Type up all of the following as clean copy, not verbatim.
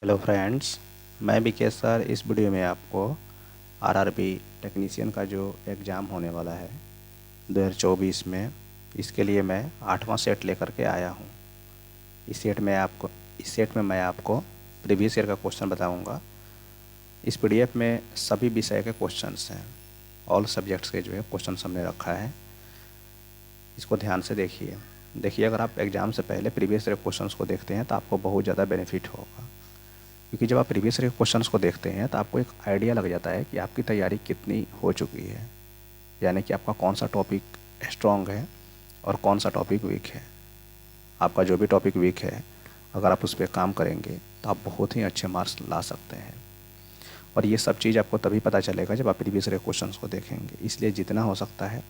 Hello friends, मैं Vikesh sir. इस video में आपको आरआरबी टेक्नीशियन का जो एग्ज़ाम होने वाला है 2024 में, इसके लिए मैं 8वां सेट लेकर के आया हूँ। इस सेट में मैं आपको प्रीवियस ईयर का क्वेश्चन बताऊँगा। इस पीडीएफ में सभी विषय के क्वेश्चंस हैं। ऑल सब्जेक्ट्स के जो है क्वेश्चन हमने रखा है। इसको ध्यान से देखिए अगर आप एग्ज़ाम से पहले प्रीवियस ईयर क्वेश्चंस को देखते हैं तो आपको बहुत ज़्यादा बेनिफिट होगा, क्योंकि जब आप प्रीवियस ईयर क्वेश्चंस को देखते हैं तो आपको एक आइडिया लग जाता है कि आपकी तैयारी कितनी हो चुकी है, यानी कि आपका कौन सा टॉपिक स्ट्रॉन्ग है और कौन सा टॉपिक वीक है। आपका जो भी टॉपिक वीक है, अगर आप उस पर काम करेंगे तो आप बहुत ही अच्छे मार्क्स ला सकते हैं। और ये सब चीज़ आपको तभी पता चलेगा जब आप प्रीवियस ईयर क्वेश्चंस को देखेंगे। इसलिए जितना हो सकता है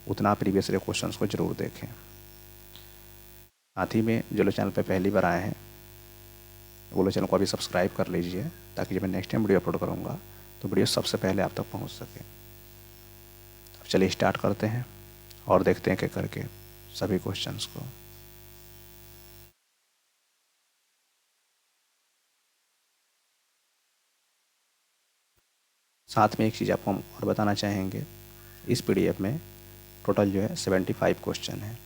उतना प्रीवियस ईयर क्वेश्चंस को ज़रूर देखें। साथ ही में जो लोग चैनल पर पहली बार आए हैं वो लोग चैनल को अभी सब्सक्राइब कर लीजिए, ताकि जब मैं नेक्स्ट टाइम वीडियो अपलोड करूँगा तो वीडियो सबसे पहले आप तक पहुँच सके। अब चलिए स्टार्ट करते हैं और देखते हैं कि करके सभी क्वेश्चंस को। साथ में एक चीज़ आपको हम और बताना चाहेंगे, इस पीडीएफ में टोटल जो है 75 क्वेश्चन है,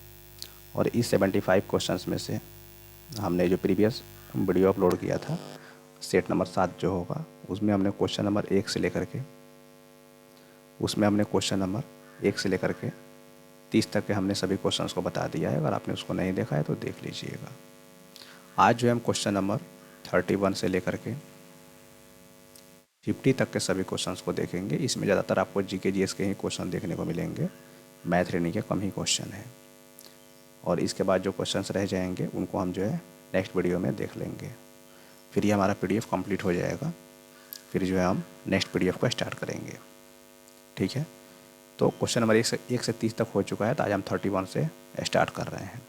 और इस 75 क्वेश्चंस में से हमने जो प्रीवियस वीडियो अपलोड किया था सेट नंबर 7 जो होगा, उसमें हमने क्वेश्चन नंबर 1 से लेकर के 30 तक के हमने सभी क्वेश्चंस को बता दिया है। अगर आपने उसको नहीं देखा है तो देख लीजिएगा। आज जो है हम क्वेश्चन नंबर 31 से लेकर के 50 तक के सभी क्वेश्चंस को देखेंगे। इसमें ज़्यादातर आपको जीके जीएस के ही क्वेश्चन देखने को मिलेंगे, मैथ रीजनिंग के कम ही क्वेश्चन है। और इसके बाद जो क्वेश्चंस रह जाएंगे उनको हम जो है नेक्स्ट वीडियो में देख लेंगे। फिर ये हमारा पीडीएफ कंप्लीट हो जाएगा। फिर जो है हम नेक्स्ट पीडीएफ को स्टार्ट करेंगे। ठीक है, तो क्वेश्चन नंबर 1 से 30 तक हो चुका है, तो आज हम 31 से स्टार्ट कर रहे हैं।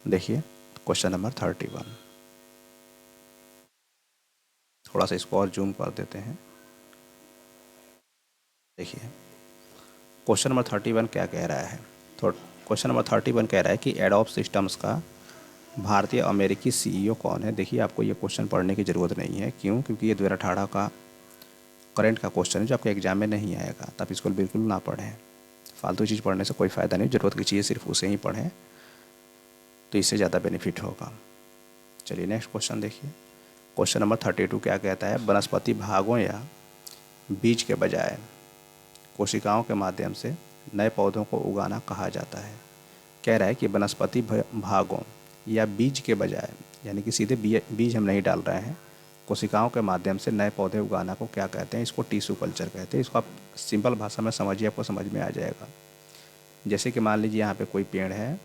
देखिए क्वेश्चन नंबर 31, थोड़ा सा इसको और जूम कर देते हैं। देखिए क्वेश्चन नंबर 31 क्या कह रहा है। तो क्वेश्चन नंबर 31 कह रहा है कि एडोब सिस्टम्स का भारतीय अमेरिकी सीईओ कौन है। देखिए आपको ये क्वेश्चन पढ़ने की ज़रूरत नहीं है। क्यों? क्योंकि ये 2018 का करंट का क्वेश्चन है जो आपके एग्जाम में नहीं आएगा, तो आप इसको बिल्कुल ना पढ़ें। फालतू चीज़ पढ़ने से कोई फ़ायदा नहीं। ज़रूरत की चीज़ सिर्फ उसे ही पढ़ें, तो इससे ज़्यादा बेनिफिट होगा। चलिए नेक्स्ट क्वेश्चन देखिए। क्वेश्चन नंबर 32 क्या कहता है। वनस्पति भागों या बीज के बजाय कोशिकाओं के माध्यम से नए पौधों को उगाना कहा जाता है। कह रहा है कि वनस्पति भागों या बीज के बजाय, यानी कि सीधे बीज हम नहीं डाल रहे हैं, कोशिकाओं के माध्यम से नए पौधे उगाना को क्या कहते हैं। इसको टिश्यू कल्चर कहते हैं। इसको आप सिंपल भाषा में समझिए, आपको समझ में आ जाएगा। जैसे कि मान लीजिए यहाँ पे कोई पेड़ है,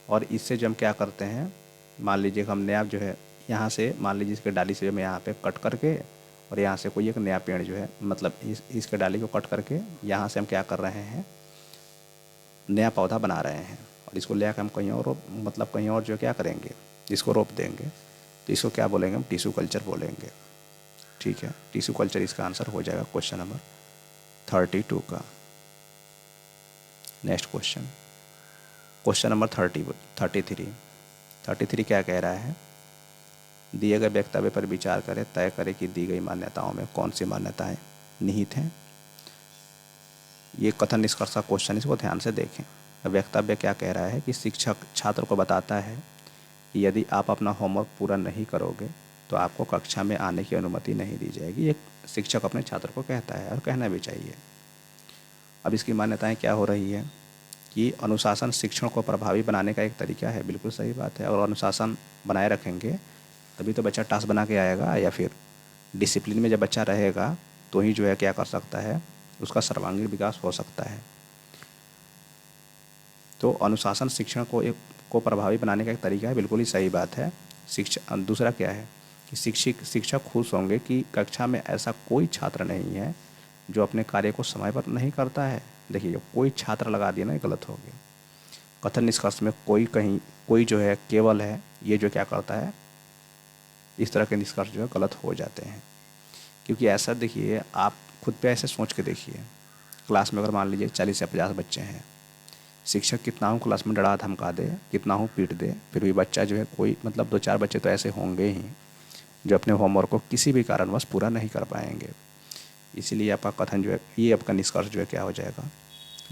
और इससे जो हम क्या करते हैं, मान लीजिए कि हम नया जो है यहाँ से, मान लीजिए इसके डाली से जो मैं यहाँ पे कट करके, और यहाँ से कोई एक नया पेड़ जो है, मतलब इसके डाली को कट करके यहाँ से हम क्या कर रहे हैं, नया पौधा बना रहे हैं, और इसको ले आकर हम कहीं और मतलब कहीं और जो क्या करेंगे, इसको रोप देंगे। तो इसको क्या बोलेंगे, हम टिश्यू कल्चर बोलेंगे। ठीक है, टिश्यू कल्चर इसका आंसर हो जाएगा क्वेश्चन नंबर 32 का। नेक्स्ट क्वेश्चन, क्वेश्चन नंबर 33 क्या कह रहा है। दिए गए वक्तव्य पर विचार करें, तय करें कि दी गई मान्यताओं में कौन सी मान्यताएं निहित हैं। ये कथन निष्कर्ष का क्वेश्चन, इसको ध्यान से देखें। वक्तव्य क्या कह रहा है कि शिक्षक छात्र को बताता है कि यदि आप अपना होमवर्क पूरा नहीं करोगे तो आपको कक्षा में आने की अनुमति नहीं दी जाएगी। ये शिक्षक अपने छात्र को कहता है, और कहना भी चाहिए। अब इसकी मान्यताएं क्या हो रही है कि अनुशासन शिक्षण को प्रभावी बनाने का एक तरीका है। बिल्कुल सही बात है। और अनुशासन बनाए रखेंगे तभी तो बच्चा टास्क बना के आएगा, या फिर डिसिप्लिन में जब बच्चा रहेगा तो ही जो है क्या कर सकता है, उसका सर्वांगीण विकास हो सकता है। तो अनुशासन शिक्षण को प्रभावी बनाने का एक तरीका है। बिल्कुल ही सही बात है। दूसरा क्या है कि शिक्षक खुश होंगे कि कक्षा में ऐसा कोई छात्र नहीं है जो अपने कार्य को समय पर नहीं करता है। देखिए जो कोई छात्र लगा दिया ना, गलत हो गया। कथन निष्कर्ष में कोई जो है केवल है, ये जो क्या करता है, इस तरह के निष्कर्ष जो है गलत हो जाते हैं। क्योंकि ऐसा देखिए, आप खुद पे ऐसे सोच के देखिए, क्लास में अगर मान लीजिए 40 या 50 बच्चे हैं, शिक्षक कितना हूँ क्लास में डरा धमका दे, कितना हूँ पीट दे, फिर भी बच्चा जो है कोई मतलब 2-4 बच्चे तो ऐसे होंगे ही जो अपने होमवर्क को किसी भी कारणवश पूरा नहीं कर पाएंगे। इसीलिए आपका कथन जो है, ये आपका निष्कर्ष जो है क्या हो जाएगा,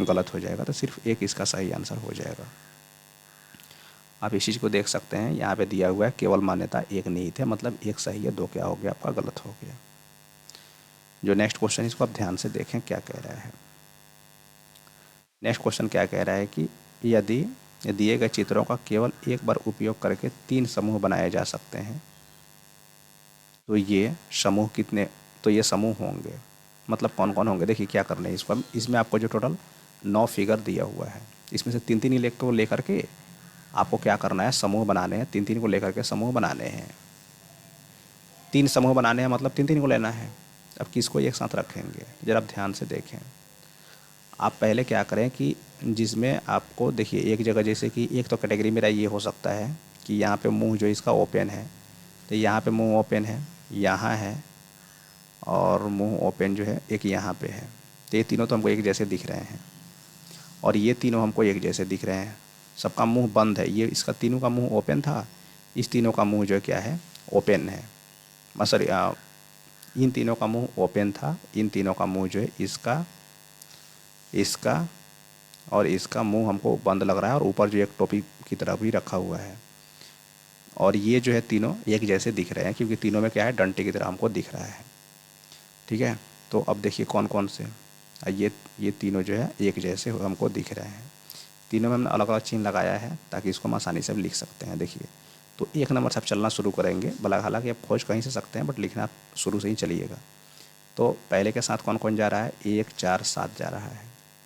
गलत हो जाएगा। तो सिर्फ एक इसका सही आंसर हो जाएगा। आप इस चीज़ को देख सकते हैं, यहाँ पे दिया हुआ है केवल मान्यता एक निहित है, मतलब एक सही है, दो क्या हो गया आपका गलत हो गया। जो नेक्स्ट क्वेश्चन है इसको आप ध्यान से देखें क्या कह रहा है। नेक्स्ट क्वेश्चन क्या कह रहा है कि यदि दिए गए चित्रों का केवल एक बार उपयोग करके 3 समूह बनाए जा सकते हैं तो ये समूह कितने, तो ये समूह होंगे, मतलब कौन कौन होंगे। देखिए क्या करना है इसको, इसमें आपको जो टोटल 9 फिगर दिया हुआ है, इसमें से 3 3 इलेक्ट को लेकर के आपको क्या करना है, समूह बनाने हैं। 3 3 को लेकर के समूह बनाने हैं। 3 समूह बनाने हैं मतलब 3 3 को लेना है। अब किसको एक साथ रखेंगे, जरा आप ध्यान से देखें। आप पहले क्या करें कि जिसमें आपको देखिए एक जगह, जैसे कि एक तो कैटेगरी मेरा ये हो सकता है कि यहाँ पे मुंह जो इसका ओपन है, तो यहाँ पे मुंह ओपन है, यहाँ है, और मुंह ओपन जो है एक यहाँ पे है। तो ये तीनों तो हमको एक जैसे दिख रहे हैं, और ये तीनों हमको एक जैसे दिख रहे हैं। सबका मुंह बंद है, ये इसका तीनों का मुंह ओपन था, इस तीनों का मुंह जो है क्या है, ओपन है। सॉरी, इन तीनों का मुंह ओपन था, इन तीनों का मुंह जो है इसका, इसका और इसका मुंह हमको बंद लग रहा है, और ऊपर जो एक टोपी की तरह भी रखा हुआ है। और ये जो है तीनों एक जैसे दिख रहे हैं, क्योंकि तीनों में क्या है, डंटे की तरह हमको दिख रहा है। ठीक है, तो अब देखिए कौन कौन से, ये तीनों जो है एक जैसे हमको दिख रहे हैं। तीनों में हमने अलग अलग चिन्ह लगाया है ताकि इसको हम आसानी से लिख सकते हैं। देखिए, तो 1 नंबर से आप चलना शुरू करेंगे, भला हालांकि आप खोज कहीं से सकते हैं, बट लिखना आप शुरू से ही चलिएगा। तो पहले के साथ कौन कौन जा रहा है, 1 4 7 जा रहा है।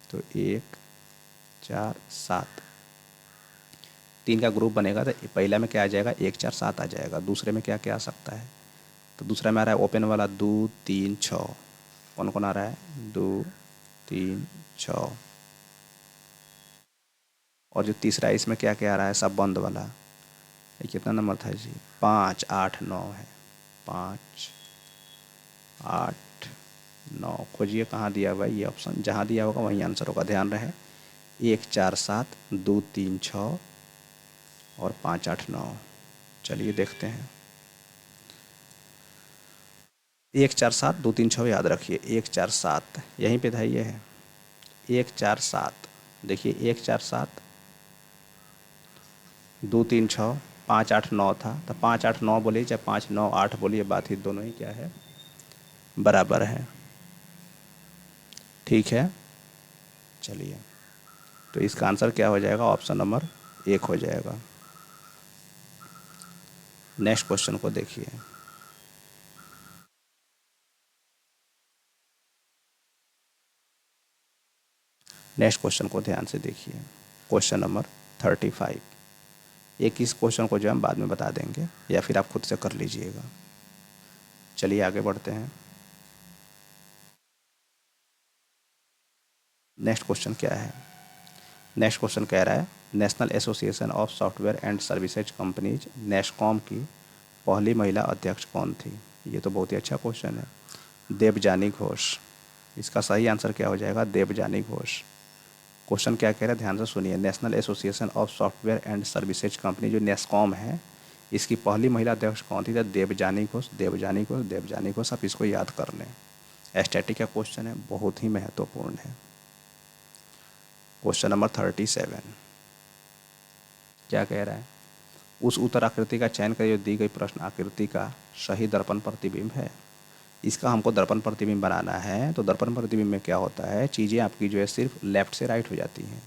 तो 1 4 7 3 का ग्रुप बनेगा, तो पहला में क्या आ जाएगा, 1 4 7 आ जाएगा। दूसरे में क्या क्या आ सकता है, तो दूसरा में आ रहा है ओपन वाला 2 3 6। कौन कौन आ रहा है, 2 3 6। और जो तीसरा है इसमें क्या क्या आ रहा है, सब बंद वाला। ये कितना नंबर था जी, 5 8 9 है। 5 8 9, खोजिए कहाँ दिया हुआ है ये ऑप्शन, जहाँ दिया होगा वहीं आंसर होगा, ध्यान रहे। 1 4 7 2 3 6 और 5 8 9। चलिए देखते हैं। 1 4 7 2 3 6 याद रखिए, 1 4 7 यहीं पे था, ये है 1 4 7। देखिए 1 4 7 2 3 6 5 8 9 था, तो 5 8 9 बोलिए चाहे 5 9 8 बोलिए, बात ही दोनों ही क्या है, बराबर है। ठीक है, चलिए, तो इसका आंसर क्या हो जाएगा, ऑप्शन नंबर 1 हो जाएगा। नेक्स्ट क्वेश्चन को देखिए। नेक्स्ट क्वेश्चन को ध्यान से देखिए, क्वेश्चन नंबर 35। एक इस क्वेश्चन को जो हम बाद में बता देंगे, या फिर आप खुद से कर लीजिएगा। चलिए आगे बढ़ते हैं। नेक्स्ट क्वेश्चन क्या है, नेक्स्ट क्वेश्चन कह रहा है national association of software and services companies NASSCOM की पहली महिला अध्यक्ष कौन थी। ये तो बहुत ही अच्छा क्वेश्चन है, देवजानी घोष। इसका सही आंसर क्या हो जाएगा, देवजानी घोष। क्वेश्चन क्या कह रहा है, ध्यान से सुनिए। National association of software and services company जो नेस्कॉम है, इसकी पहली महिला अध्यक्ष कौन थी, तो देवजानी घोष, देवजानी घोष, देवजानी घोष। आप इसको याद कर लें। स्टैटिक का क्वेश्चन है, बहुत ही महत्वपूर्ण है। क्वेश्चन नंबर 37 क्या कह रहा है, उस उत्तर आकृति का चयन करिए जो दी गई प्रश्न आकृति का सही दर्पण प्रतिबिंब है। इसका हमको दर्पण प्रतिबिंब बनाना है। तो दर्पण प्रतिबिंब में क्या होता है, चीज़ें आपकी जो है सिर्फ लेफ्ट से राइट हो जाती हैं।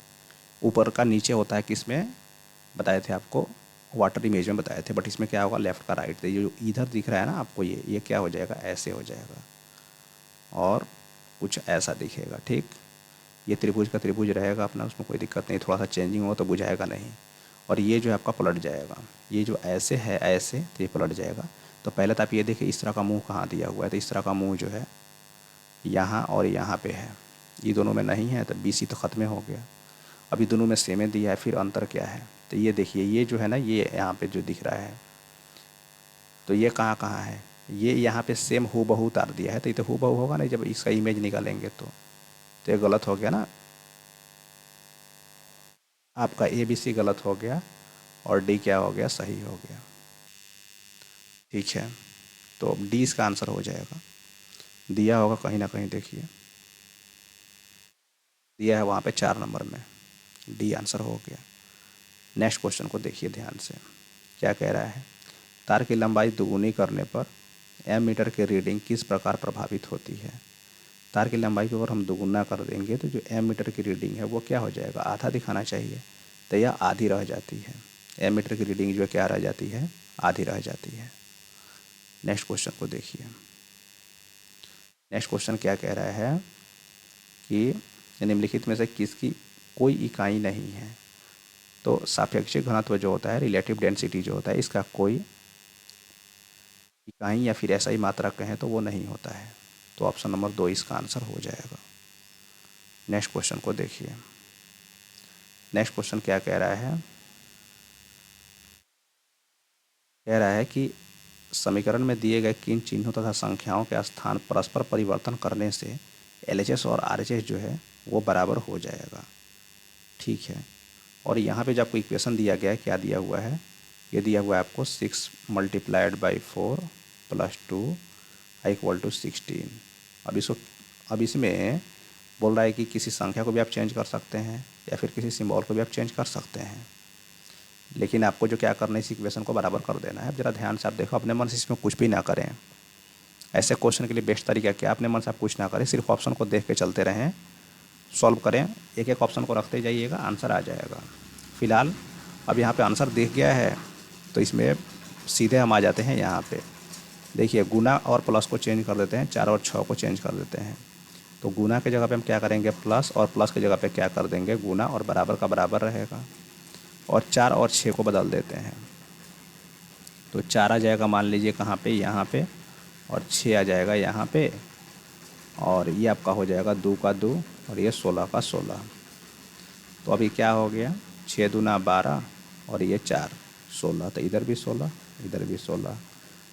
ऊपर का नीचे होता है, किस में बताए थे आपको, वाटर इमेज में बताए थे, बट इसमें क्या होगा, लेफ्ट का राइट। तो ये जो इधर दिख रहा है ना आपको, ये क्या हो जाएगा, ऐसे हो जाएगा, और कुछ ऐसा दिखेगा। ठीक, ये त्रिभुज का त्रिभुज रहेगा अपना, उसमें कोई दिक्कत नहीं, थोड़ा सा चेंजिंग हो तो बुझाएगा नहीं। और ये जो है आपका पलट जाएगा, ये जो ऐसे है ऐसे, तो ये पलट जाएगा। तो पहले तो आप ये देखिए इस तरह का मुंह कहाँ दिया हुआ है, तो इस तरह का मुंह जो है यहाँ और यहाँ पे है, ये दोनों में नहीं है, तो BC तो ख़त्म हो गया। अभी दोनों में सेम दिया है, फिर अंतर क्या है, तो ये देखिए ये जो है ना, ये यहाँ पे जो दिख रहा है, तो ये कहाँ कहाँ है, ये यहाँ पे सेम हूबहू उतार दिया है, तो ये तो हूबहू होगा नहीं, जब इसका इमेज निकालेंगे तो ये गलत हो गया ना, आपका ABC गलत हो गया और D क्या हो गया, सही हो गया। ठीक है, तो अब डी इसका आंसर हो जाएगा। दिया होगा कहीं ना कहीं, देखिए दिया है वहाँ पे 4 नंबर में, डी आंसर हो गया। नेक्स्ट क्वेश्चन को देखिए ध्यान से, क्या कह रहा है। तार की लंबाई दोगुनी करने पर एमीटर की रीडिंग किस प्रकार प्रभावित होती है। तार की लंबाई को अगर हम दोगुना कर देंगे तो जो एमीटर की रीडिंग है वो क्या हो जाएगा, आधा दिखाना चाहिए, तो यह आधी रह जाती है। एमीटर की रीडिंग जो क्या रह जाती है, आधी रह जाती है। नेक्स्ट क्वेश्चन को देखिए। नेक्स्ट क्वेश्चन क्या कह रहा है कि निम्नलिखित में से किसकी कोई इकाई नहीं है। तो सापेक्षिक घनत्व जो होता है, रिलेटिव डेंसिटी जो होता है, इसका कोई इकाई या फिर ऐसा ही मात्रक कहें तो वो नहीं होता है। तो ऑप्शन नंबर 2 इसका आंसर हो जाएगा। नेक्स्ट क्वेश्चन को देखिए। नेक्स्ट क्वेश्चन क्या कह रहा है, कह रहा है कि समीकरण में दिए गए किन चिन्हों तथा संख्याओं के स्थान परस्पर परिवर्तन करने से एलएचएस और आरएचएस जो है वो बराबर हो जाएगा। ठीक है, और यहाँ पे जो आपको इक्वेशन दिया गया है, क्या दिया हुआ है, ये दिया हुआ है आपको 6 × 4 + 2 = 16। अब इसमें बोल रहा है कि किसी संख्या को भी आप चेंज कर सकते हैं या फिर किसी सिंबल को भी आप चेंज कर सकते हैं, लेकिन आपको जो क्या करना है, इस इक्वेशन को बराबर कर देना है। अब जरा ध्यान से आप देखो, अपने मन से इसमें कुछ भी ना करें। ऐसे क्वेश्चन के लिए बेस्ट तरीका क्या, अपने मन से आप कुछ ना करें, सिर्फ ऑप्शन को देख के चलते रहें, सॉल्व करें, एक एक ऑप्शन को रखते जाइएगा, आंसर आ जाएगा। फिलहाल अब यहाँ पे आंसर दिख गया है, तो इसमें सीधे हम आ जाते हैं यहाँ पे। देखिए गुना और प्लस को चेंज कर देते हैं, 4 और 6 को चेंज कर देते हैं। तो गुना के जगह पे हम क्या करेंगे, प्लस, और प्लस की जगह पे क्या कर देंगे, गुना, और बराबर का बराबर रहेगा। और 4 और 6 को बदल देते हैं, तो 4 आ जाएगा मान लीजिए कहाँ पे, यहाँ पे, और 6 आ जाएगा यहाँ पे, और ये आपका हो जाएगा 2 का 2 और ये 16 का 16। तो अभी क्या हो गया, 6 दूना 12 और ये 4 16, तो इधर भी 16 इधर भी 16।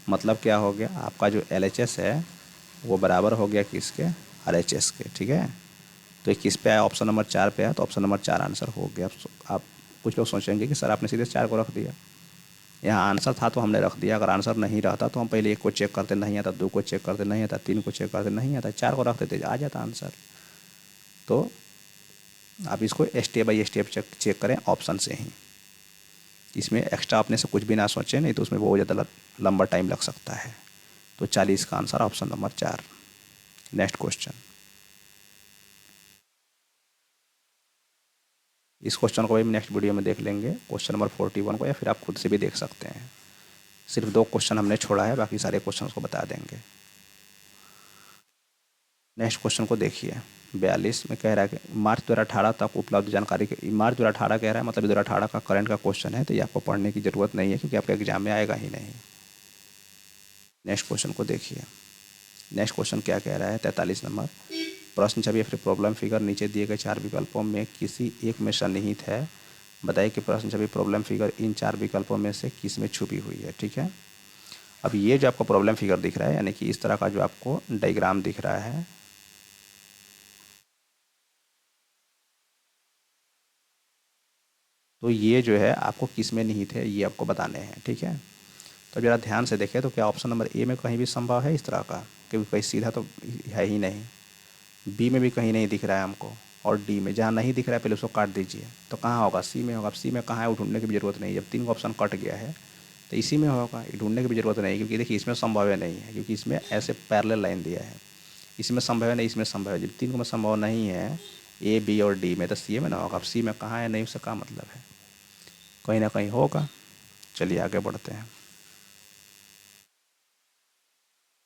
मतलब क्या हो गया, आपका जो एलएचएस है वो बराबर हो गया किसके, आरएचएस के। ठीक है, तो ये किस पे आया, ऑप्शन नंबर 4 पे आया, तो ऑप्शन नंबर 4 आंसर हो गया। आप कुछ लोग सोचेंगे कि सर आपने सीधे 4 को रख दिया, यहाँ आंसर था तो हमने रख दिया। अगर आंसर नहीं रहता तो हम पहले 1 को चेक करते, नहीं आता, 2 को चेक करते, नहीं आता, 3 को चेक करते, नहीं आता, 4 को रख देते, आ जाता आंसर। तो आप इसको स्टेप बाई स्टेप चेक करें ऑप्शन से ही, इसमें एक्स्ट्रा अपने से कुछ भी ना सोचें, नहीं तो उसमें बहुत ज़्यादा लंबा टाइम लग सकता है। तो 40 का answer option number 4। Next question, इस क्वेश्चन को भी नेक्स्ट वीडियो में देख लेंगे, क्वेश्चन नंबर 41 को, या फिर आप खुद से भी देख सकते हैं। सिर्फ 2 क्वेश्चन हमने छोड़ा है, बाकी सारे क्वेश्चन को बता देंगे। नेक्स्ट क्वेश्चन को देखिए, 42 में कह रहा है कि मार्च 2018 तक उपलब्ध जानकारी के, मार्च 2018 कह रहा है, मतलब 2018 का करंट का क्वेश्चन है, तो ये आपको पढ़ने की ज़रूरत नहीं है क्योंकि आपके एग्जाम में आएगा ही नहीं। नेक्स्ट क्वेश्चन को देखिए। नेक्स्ट क्वेश्चन क्या कह रहा है, 43 नंबर, प्रश्न छवि या फिर प्रॉब्लम फिगर नीचे दिए गए 4 विकल्पों में किसी एक में सन्निहित है, बताइए कि प्रश्न छवि प्रॉब्लम फिगर इन 4 विकल्पों में से किस में छुपी हुई है। ठीक है, अब ये जो आपको प्रॉब्लम फिगर दिख रहा है, यानी कि इस तरह का जो आपको डायग्राम दिख रहा है, तो ये जो है आपको किस में निहित है ये आपको बताने हैं। ठीक है, तो ज़रा ध्यान से देखें, तो क्या ऑप्शन नंबर ए में कहीं भी संभव है इस तरह का, क्योंकि कहीं सीधा तो है ही नहीं, बी में भी कहीं नहीं दिख रहा है हमको, और डी में जहाँ नहीं दिख रहा है पहले उसको काट दीजिए, तो कहाँ होगा, सी में होगा। अब सी में कहाँ है वो ढूंढने की भी ज़रूरत नहीं है, जब 3 का ऑप्शन कट गया है तो इसी में होगा, ये ढूंढने की भी ज़रूरत नहीं है, क्योंकि देखिए इसमें संभव नहीं है, क्योंकि इसमें ऐसे पैरेलल लाइन दिया है, इसमें संभव है नहीं, इसमें संभव है। जब 3 में संभव नहीं है ए, बी और डी में, तो सी में ना होगा। अब सी में कहाँ है, नहीं, उससे क्या मतलब है, कहीं ना कहीं होगा। चलिए आगे बढ़ते हैं,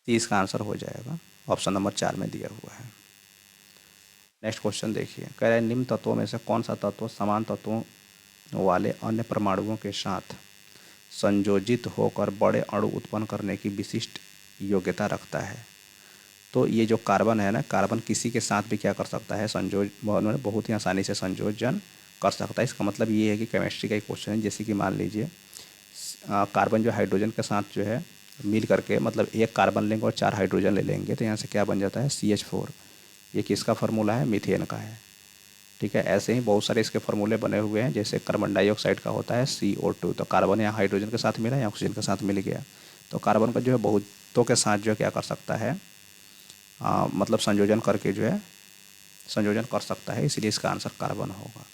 सी इसका आंसर हो जाएगा, ऑप्शन नंबर 4 में दिया हुआ है। नेक्स्ट क्वेश्चन देखिए, कह रहे हैं निम्न तत्वों में से कौन सा तत्व समान तत्वों वाले अन्य परमाणुओं के साथ संयोजित होकर बड़े अणु उत्पन्न करने की विशिष्ट योग्यता रखता है। तो ये जो कार्बन है ना, कार्बन किसी के साथ भी क्या कर सकता है, बहुत ही आसानी से संयोजन कर सकता है। इसका मतलब ये है कि केमिस्ट्री का एक क्वेश्चन है, जैसे कि मान लीजिए कार्बन जो हाइड्रोजन के साथ जो है मिल करके, मतलब एक कार्बन लेंगे और 4 हाइड्रोजन ले लेंगे, तो यहाँ से क्या बन जाता है, CH4। ये किसका फार्मूला है, मीथेन का है। ठीक है, ऐसे ही बहुत सारे इसके फार्मूले बने हुए हैं, जैसे कार्बन डाइऑक्साइड का होता है CO2, तो कार्बन यहाँ हाइड्रोजन के साथ मिला या ऑक्सीजन के साथ मिल गया, तो कार्बन का जो है बहुतों के साथ जो है क्या कर सकता है, मतलब संयोजन करके जो है संयोजन कर सकता है, इसलिए इसका आंसर कार्बन होगा।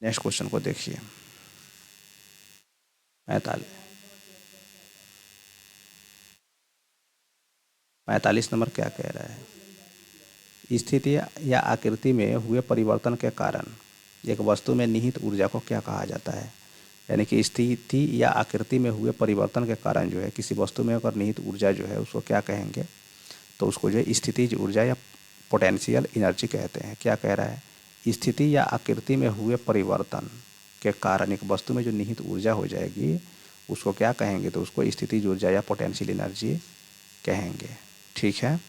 नेक्स्ट क्वेश्चन को देखिए, 45 नंबर क्या कह रहा है, स्थिति या आकृति में हुए परिवर्तन के कारण एक वस्तु में निहित ऊर्जा को क्या कहा जाता है। यानी कि स्थिति या आकृति में हुए परिवर्तन के कारण जो है किसी वस्तु में अगर निहित ऊर्जा जो है उसको क्या कहेंगे, तो उसको जो है स्थितिज ऊर्जा या पोटेंशियल एनर्जी कहते हैं। क्या कह रहा है, स्थिति या आकृति में हुए परिवर्तन के कारण एक वस्तु में जो निहित ऊर्जा हो जाएगी उसको क्या कहेंगे, तो उसको स्थितिज ऊर्जा या पोटेंशियल एनर्जी कहेंगे। ठीक है,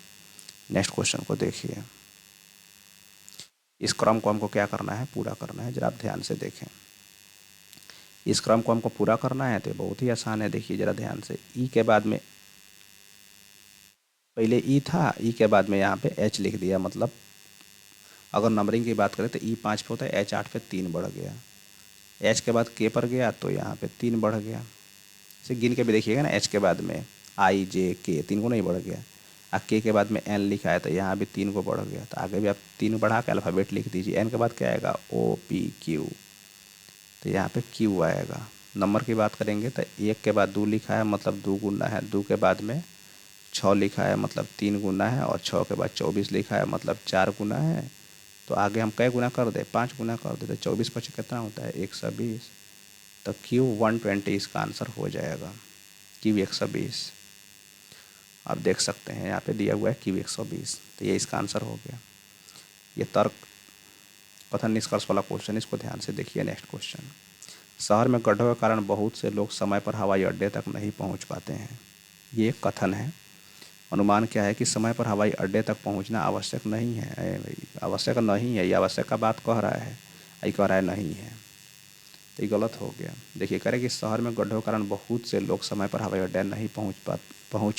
नेक्स्ट क्वेश्चन को देखिए। इस क्रम को हमको क्या करना है, पूरा करना है। जरा आप ध्यान से देखें, इस क्रम को हमको पूरा करना है तो बहुत ही आसान है। देखिए जरा ध्यान से, ई के बाद में पहले ई था, ई के बाद में यहाँ पे एच लिख दिया। मतलब अगर नंबरिंग की बात करें तो ई 5 पे होता है, एच 8 पे 3 बढ़ गया। एच के बाद के पर गया तो यहाँ पे 3 बढ़ गया। इसे गिन के भी देखिएगा ना, एच के बाद में आई जे के 3 को नहीं बढ़ गया। अब के बाद में एन लिखा है तो यहाँ भी 3 को बढ़ गया। तो आगे भी आप 3 बढ़ा के अल्फ़ाबेट लिख दीजिए। एन के बाद क्या आएगा, ओ पी क्यू, तो यहाँ पे क्यू आएगा। नंबर की बात करेंगे तो 1 के बाद 2 लिखा है मतलब 2 गुना है, 2 के बाद में 6 लिखा है मतलब 3 गुना है, और 6 के बाद 24 लिखा है मतलब 4 गुना है। तो आगे हम कै गुना कर दे, 5 गुना कर दे, तो 24 पचे कितना होता है, 120। तो क्यू 120 इसका आंसर हो जाएगा, क्यू 120। आप देख सकते हैं यहाँ पे दिया हुआ है क्यू 120, तो ये इसका आंसर हो गया। ये तर्क कथन निष्कर्ष वाला क्वेश्चन, इसको ध्यान से देखिए। नेक्स्ट क्वेश्चन, शहर में गड्ढों के कारण बहुत से लोग समय पर हवाई अड्डे तक नहीं पहुँच पाते हैं। ये एक कथन है। अनुमान क्या है कि समय पर हवाई अड्डे तक पहुंचना आवश्यक नहीं है। अरे भाई, आवश्यक नहीं है, ये आवश्यक का बात कह रहा है, ये कह रहा है नहीं है, तो ये गलत हो गया। देखिए कह रहे कि शहर में गड्ढों के कारण बहुत से लोग समय पर हवाई अड्डे नहीं पहुंच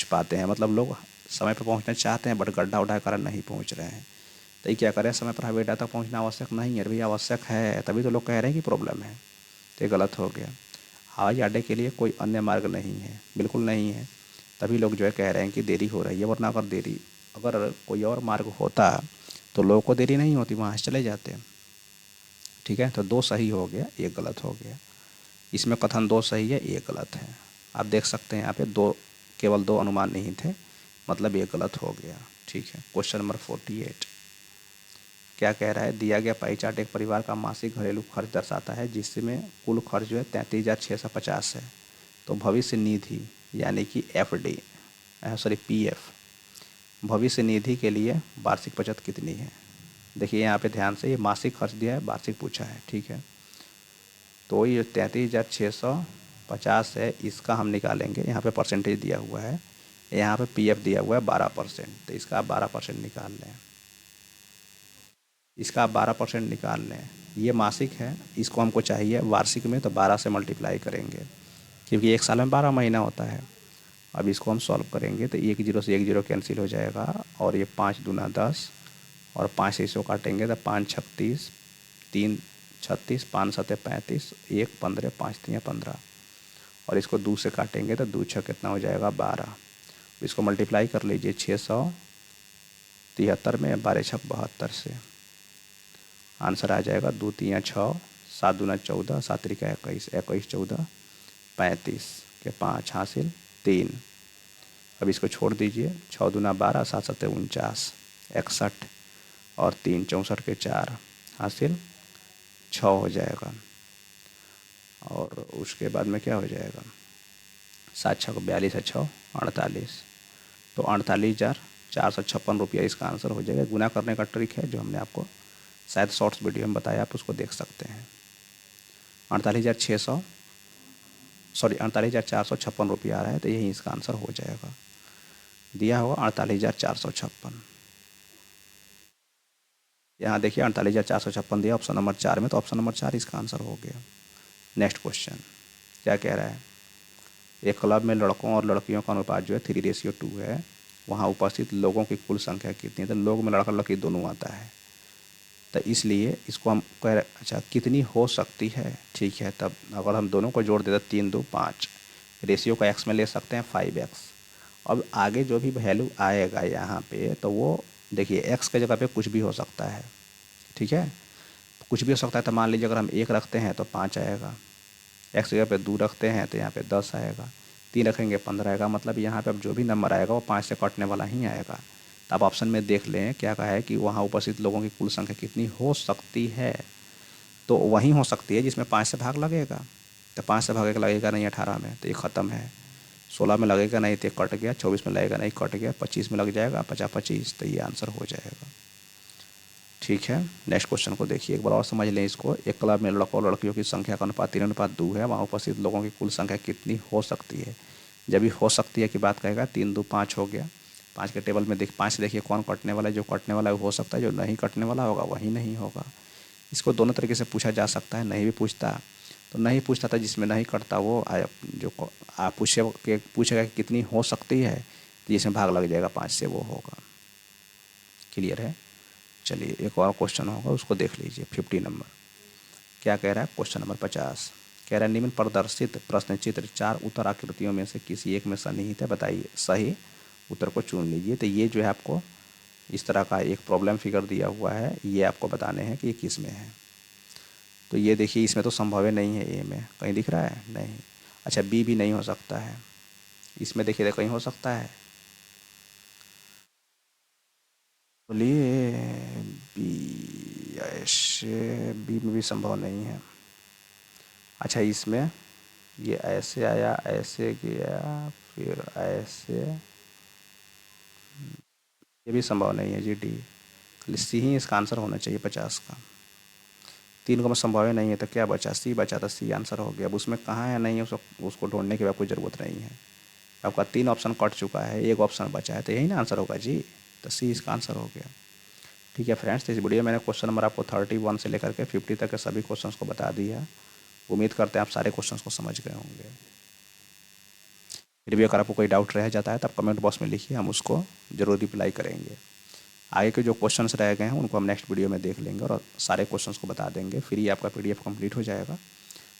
पाते हैं। मतलब लोग समय पर पहुंचना चाहते हैं बट गड्ढा उड्ढा के कारण नहीं पहुंच रहे हैं। तो ये क्या करें, समय पर हवाई अड्डा तक पहुँचना आवश्यक नहीं है। भैया आवश्यक है, तभी तो लोग कह रहे हैं कि प्रॉब्लम है, तो ये गलत हो गया। हवाई अड्डे के लिए कोई अन्य मार्ग नहीं है, बिल्कुल नहीं है, तभी लोग जो है कह रहे हैं कि देरी हो रही है। वरना अगर कोई और मार्ग होता तो लोगों को देरी नहीं होती, वहाँ से चले जाते। ठीक है, तो 2 सही हो गया, 1 गलत हो गया। इसमें कथन 2 सही है, 1 गलत है। आप देख सकते हैं यहाँ पे केवल 2 अनुमान नहीं थे, मतलब 1 गलत हो गया। ठीक है, क्वेश्चन नंबर 48 क्या कह रहा है, दिया गया पाई चार्ट एक परिवार का मासिक घरेलू खर्च दर्शाता है जिसमें कुल खर्च जो है 33,650 है। तो भविष्य निधि यानी कि एफडी, सॉरी पीएफ, भविष्य निधि के लिए वार्षिक बचत कितनी है। देखिए यहाँ पे ध्यान से, ये मासिक खर्च दिया है, वार्षिक पूछा है। ठीक है, तो ये 33,650 है, इसका हम निकालेंगे। यहाँ पे परसेंटेज दिया हुआ है, यहाँ पे पीएफ दिया हुआ है 12%, तो इसका आप 12% निकाल लें। इसका आप 12% निकाल लें। ये मासिक है, इसको हमको चाहिए वार्षिक में, तो 12 से मल्टीप्लाई करेंगे क्योंकि एक साल में 12 महीना होता है। अब इसको हम सॉल्व करेंगे तो 1 0 से 1 0 कैंसिल हो जाएगा, और ये 5 दूना 10, और 5 से इसको काटेंगे तो 5 36, 3 36, 5 7 35, 1 15, 5 3 15, और इसको 2 से काटेंगे तो 2 6 कितना हो जाएगा 12। इसको मल्टीप्लाई कर लीजिए 673 में, 12 6 72 से आंसर आ जाएगा 2 3 6, 7 दूना 14, 7 3 21, 21 14 35 के 5 हासिल 3। अब इसको छोड़ दीजिए, 6 दूना 12, 7 7 49, 61, और 3 64 के 4 हासिल 6 हो जाएगा। और उसके बाद में क्या हो जाएगा, 7 6 42 है, 6 48, तो 48,456 रुपया इसका आंसर हो जाएगा। गुना करने का ट्रिक है जो हमने आपको शायद शॉर्ट्स वीडियो में बताया, आप उसको देख सकते हैं। 48,456 रुपया आ रहा है, तो यही इसका आंसर हो जाएगा। दिया होगा 48,456। यहाँ देखिए 48,456 दिया ऑप्शन नंबर 4 में, तो ऑप्शन नंबर 4 इसका आंसर हो गया। नेक्स्ट क्वेश्चन क्या कह रहा है, एक क्लब में लड़कों और लड़कियों का अनुपात जो है 3:2 है, वहाँ उपस्थित लोगों की कुल संख्या कितनी है। तो लोग में लड़का लड़की दोनों आता है। तो इसलिए इसको हम कह रहे अच्छा कितनी हो सकती है, ठीक है। तब अगर हम दोनों को जोड़ देते 3 2 5, रेशियो को एक्स में ले सकते हैं 5x। अब आगे जो भी वैल्यू आएगा यहाँ पे तो वो देखिए एक्स के जगह पे कुछ भी हो सकता है, ठीक है। कुछ भी हो सकता है तो मान लीजिए अगर हम 1 रखते हैं तो 5 आएगा, एक्स की जगह पे 2 रखते हैं तो यहाँ पे 10 आएगा, 3 रखेंगे 15 आएगा। मतलब यहाँ पे अब जो भी नंबर आएगा वो 5 से कटने वाला ही आएगा। तो आप ऑप्शन में देख लें क्या कहा है कि वहाँ उपस्थित लोगों की कुल संख्या कितनी हो सकती है, तो वहीं हो सकती है जिसमें 5 से भाग लगेगा। तो 5 से भाग लगेगा नहीं 18 में तो ये ख़त्म है, 16 में लगेगा नहीं तो ये कट गया, 24 में लगेगा नहीं कट गया, 25 में लग जाएगा 50 25, तो ये आंसर हो जाएगा, ठीक है। नेक्स्ट क्वेश्चन को देखिए एक बार और समझ लें इसको। एक क्लब में लड़कों और लड़कियों की संख्या का अनुपात 3:2 है, वहाँ उपस्थित लोगों की कुल संख्या कितनी हो सकती है। जब भी हो सकती है की बात कहेगा 3 2 5 हो गया। 5 के टेबल में 5 से देखिए कौन कटने वाला है, जो कटने वाला है वो हो सकता है, जो नहीं कटने वाला होगा वही नहीं होगा। इसको दोनों तरीके से पूछा जा सकता है, नहीं भी पूछता तो नहीं पूछता था, जिसमें नहीं कटता वो जो आप पूछेगा कि कितनी हो सकती है तो जिसमें भाग लग जाएगा 5 से वो होगा। क्लियर है। चलिए एक और क्वेश्चन होगा उसको देख लीजिए 50 नंबर। क्या कह रहा है क्वेश्चन नंबर 50, कह रहा है निम्न प्रदर्शित प्रश्न चित्र 4 उत्तर आकृतियों में से किसी एक में सन्निहित है, बताइए सही उत्तर को चुन लीजिए। तो ये जो है आपको इस तरह का एक प्रॉब्लम फिगर दिया हुआ है, ये आपको बताने हैं कि ये किस में है। तो ये देखिए इसमें तो संभव है नहीं है, ए में कहीं दिख रहा है नहीं। अच्छा बी भी नहीं हो सकता है, इसमें देखिए कहीं हो सकता है, बोलिए बी, ऐसे बी में भी संभव नहीं है। अच्छा इसमें ये ऐसे आया ऐसे गया फिर ऐसे, ये भी संभव नहीं है जी, डी खाली सी ही इसका आंसर होना चाहिए 50 का। 3 को में संभव ही नहीं है तो क्या बचा, सी बचा, तो सी आंसर हो गया। अब उसमें कहाँ है नहीं है उसको ढूंढने की कोई ज़रूरत नहीं है। आपका 3 ऑप्शन कट चुका है, एक ऑप्शन बचा है तो यही ना आंसर होगा जी, तो सी इसका आंसर हो गया। ठीक है फ्रेंड्स, तो इस वीडियो में मैंने क्वेश्चन नंबर आपको 31 से लेकर के 50 तक के सभी क्वेश्चंस को बता दिया। उम्मीद करते हैं आप सारे क्वेश्चंस को समझ गए होंगे। फिर भी अगर आपको कोई डाउट रह जाता है तो आप कमेंट बॉक्स में लिखिए, हम उसको ज़रूर रिप्लाई करेंगे। आगे के जो क्वेश्चंस रह गए हैं उनको हम नेक्स्ट वीडियो में देख लेंगे और सारे क्वेश्चंस को बता देंगे। फिर ही आपका पीडीएफ कंप्लीट हो जाएगा,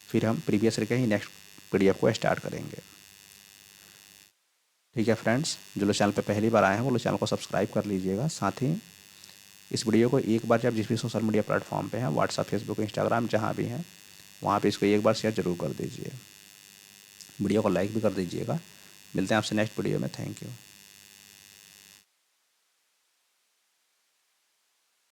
फिर हम प्रीवियस ईयर के ही नेक्स्ट पीडीएफ को स्टार्ट करेंगे। ठीक है फ्रेंड्स, जो लोग चैनल पर पहली बार आए हैं वो लोग चैनल को सब्सक्राइब कर लीजिएगा। साथ ही इस वीडियो को एक बार जब जिस भी सोशल मीडिया प्लेटफॉर्म पे हैं, व्हाट्सअप फेसबुक इंस्टाग्राम जहाँ भी हैं वहाँ पे इसको एक बार शेयर जरूर कर दीजिए। वीडियो को लाइक भी कर दीजिएगा। मिलते हैं आपसे नेक्स्ट वीडियो में, थैंक यू।